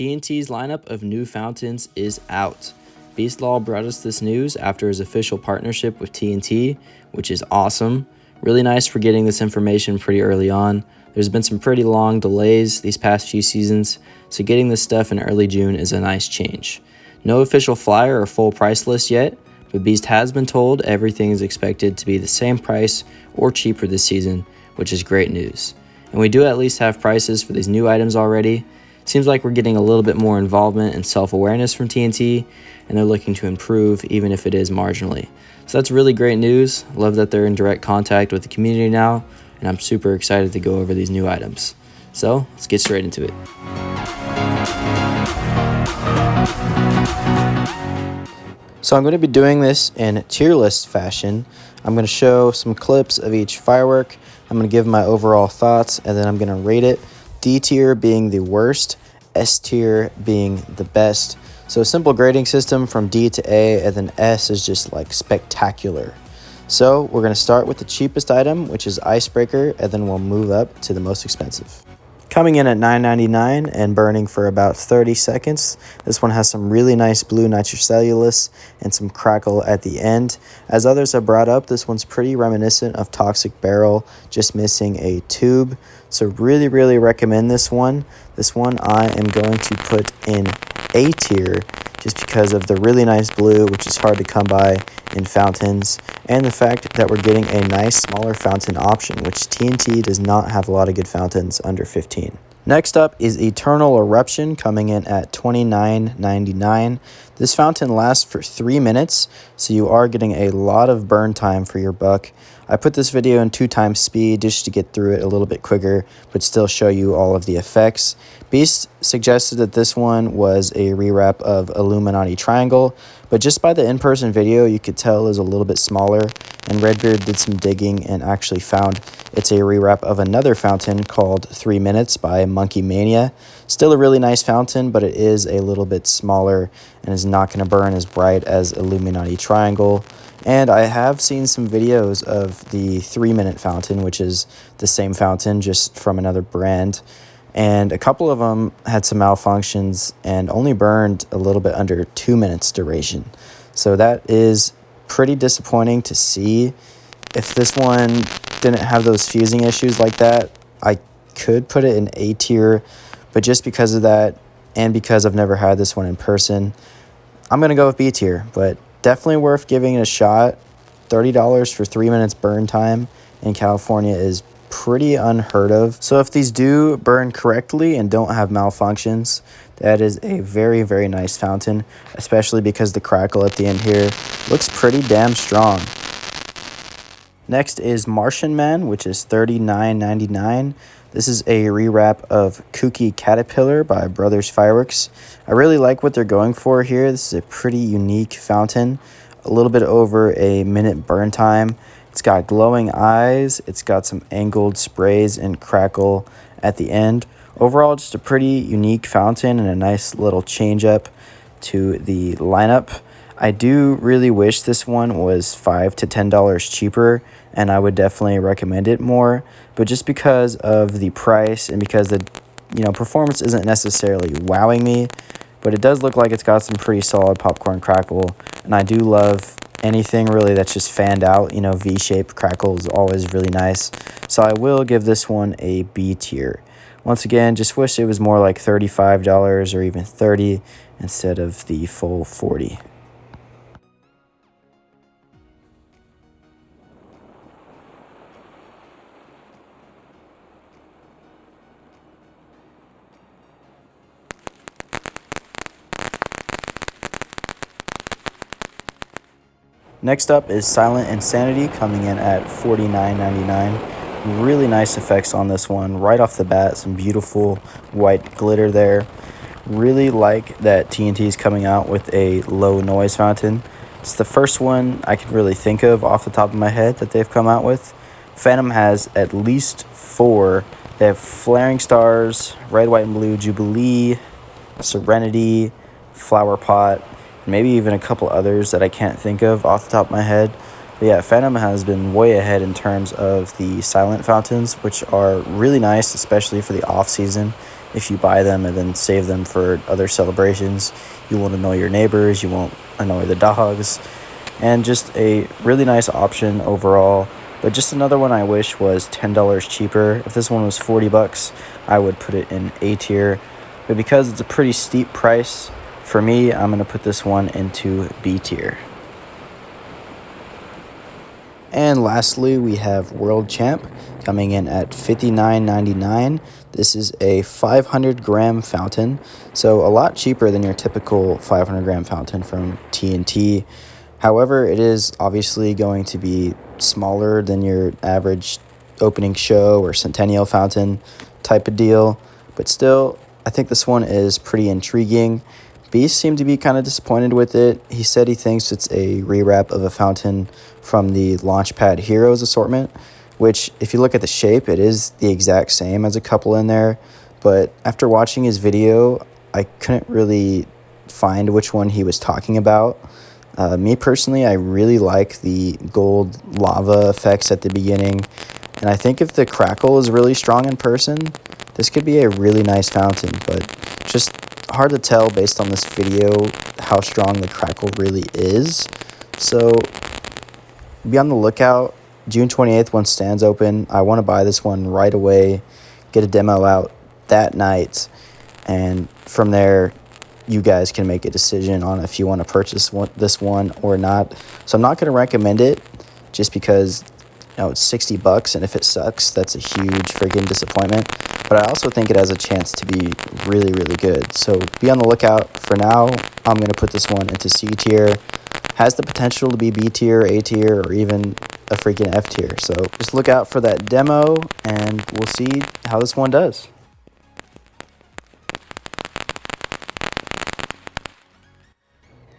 TNT's lineup of new fountains is out. Beastlol brought us this news after his official partnership with TNT, which is awesome. Really nice for getting this information pretty early on. There's been some pretty long delays these past few seasons, so getting this stuff in early June is a nice change. No official flyer or full price list yet, but Beast has been told everything is expected to be the same price or cheaper this season, which is great news. And we do at least have prices for these new items already. Seems like we're getting a little bit more involvement and self-awareness from TNT, and they're looking to improve even if it is marginally. So that's really great news. Love that they're in direct contact with the community now, and I'm super excited to go over these new items. So let's get straight into it. So I'm going to be doing this in tier list fashion. I'm going to show some clips of each firework. I'm going to give my overall thoughts, and then I'm going to rate it. D tier being the worst, S tier being the best. So a simple grading system from D to A, and then S is just like spectacular. So we're going to start with the cheapest item, which is Icebreaker, and then we'll move up to the most expensive. Coming in at $9.99 and burning for about 30 seconds. This one has some really nice blue nitrocellulose and some crackle at the end. As others have brought up, this one's pretty reminiscent of Toxic Barrel, just missing a tube. So really recommend this one. This one I am going to put in A tier just because of the really nice blue, which is hard to come by in fountains, and the fact that we're getting a nice smaller fountain option, which TNT does not have a lot of good fountains under 15. Next up is Eternal Eruption, coming in at $29.99. This fountain lasts for 3 minutes, so you are getting a lot of burn time for your buck. I put this video in 2x speed just to get through it a little bit quicker, but still show you all of the effects. Beast suggested that this one was a rewrap of Illuminati Triangle, but just by the in-person video, you could tell it was a little bit smaller, and Redbeard did some digging and actually found it's a rewrap of another fountain called 3 Minutes by Monkey Mania. Still a really nice fountain, but it is a little bit smaller and is not going to burn as bright as Illuminati Triangle. And I have seen some videos of the 3 Minute fountain, which is the same fountain, just from another brand. And a couple of them had some malfunctions and only burned a little bit under 2 minutes duration. So that is pretty disappointing to see. If this one didn't have those fusing issues like that, I could put it in A tier, but just because of that and because I've never had this one in person, I'm going to go with B tier, but definitely worth giving it a shot. $30 for 3 minutes burn time in California is pretty unheard of. So if these do burn correctly and don't have malfunctions, that is a very nice fountain, especially because the crackle at the end here looks pretty damn strong. Next is Martian Man, which is $39.99. This is a rewrap of Kooky Caterpillar by Brothers Fireworks. I really like what they're going for here. This is a pretty unique fountain. A little bit over a minute burn time. It's got glowing eyes. It's got some angled sprays and crackle at the end. Overall, just a pretty unique fountain and a nice little change up to the lineup. I do really wish this one was $5 to $10 cheaper, and I would definitely recommend it more. But just because of the price and because the performance isn't necessarily wowing me, but it does look like it's got some pretty solid popcorn crackle, and I do love anything really that's just fanned out. V-shaped crackle is always really nice. So I will give this one a B tier. Once again, just wish it was more like $35 or even $30 instead of the full $40. Next up is Silent Insanity, coming in at $49.99. Really nice effects on this one. Right off the bat, some beautiful white glitter there. Really like that TNT is coming out with a low noise fountain. It's the first one I can really think of off the top of my head that they've come out with. Phantom has at least 4. They have Flaring Stars, Red, White, and Blue Jubilee, Serenity, Flower Pot, maybe even a couple others that I can't think of off the top of my head. But yeah, Phantom has been way ahead in terms of the silent fountains, which are really nice, especially for the off season. if you buy them and then save them for other celebrations. You won't annoy your neighbors, you won't annoy the dogs, and just a really nice option overall. But just another one I wish was $10 cheaper. If this one was 40 bucks, I would put it in A tier. But because it's a pretty steep price, for me, I'm going to put this one into B tier. And lastly, we have World Champ coming in at $59.99. This is a 500 gram fountain, so a lot cheaper than your typical 500 gram fountain from TNT. However, it is obviously going to be smaller than your average opening show or centennial fountain type of deal, but still, I think this one is pretty intriguing. Beast seemed to be kind of disappointed with it. He said he thinks it's a rewrap of a fountain from the Launchpad Heroes assortment, which, if you look at the shape, it is the exact same as a couple in there. But after watching his video, I couldn't really find which one he was talking about. Me personally, I really like the gold lava effects at the beginning. And I think if the crackle is really strong in person, this could be a really nice fountain, but just hard to tell based on this video how strong the crackle really is. So be on the lookout. June 28th, when stands open, I want to buy this one right away, get a demo out that night, and from there, you guys can make a decision on if you want to purchase this one or not. So I'm not going to recommend it just because it's 60 bucks, and if it sucks, that's a huge freaking disappointment. But I also think it has a chance to be really, really good. So be on the lookout. For now, I'm going to put this one into C tier. Has the potential to be B tier, A tier, or even a freaking F tier. So just look out for that demo, and we'll see how this one does.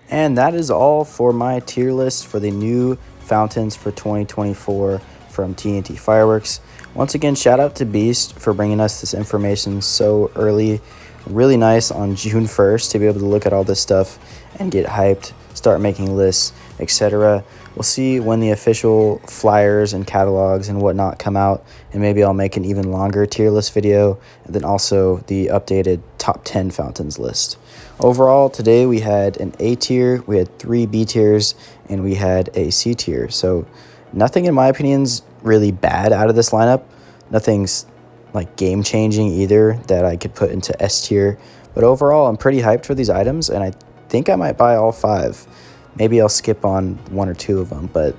And that is all for my tier list for the new fountains for 2024 from TNT Fireworks. Once again, shout out to Beast for bringing us this information so early. Really nice on June 1st to be able to look at all this stuff and get hyped, start making lists, etc. We'll see when the official flyers and catalogs and whatnot come out, and maybe I'll make an even longer tier list video, and then also the updated top 10 fountains list. Overall, today we had an A tier, we had 3 B tiers, and we had a C tier. So nothing, in my opinion, is really bad out of this lineup. Nothing's like game-changing either that I could put into S tier. But overall, I'm pretty hyped for these items, and I think I might buy all 5. Maybe I'll skip on 1 or 2 of them. But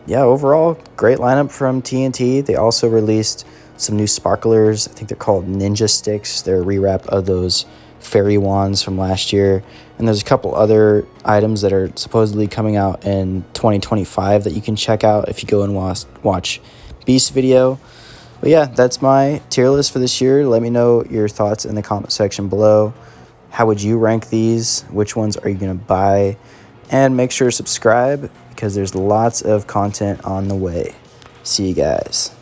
yeah, overall, great lineup from TNT. They also released some new sparklers. I think they're called Ninja Sticks. They're a rewrap of those fairy wands from last year. And there's a couple other items that are supposedly coming out in 2025 that you can check out if you go and watch Beast's video. But yeah, that's my tier list for this year. Let me know your thoughts in the comment section below. How would you rank these? Which ones are you going to buy? And make sure to subscribe because there's lots of content on the way. See you guys.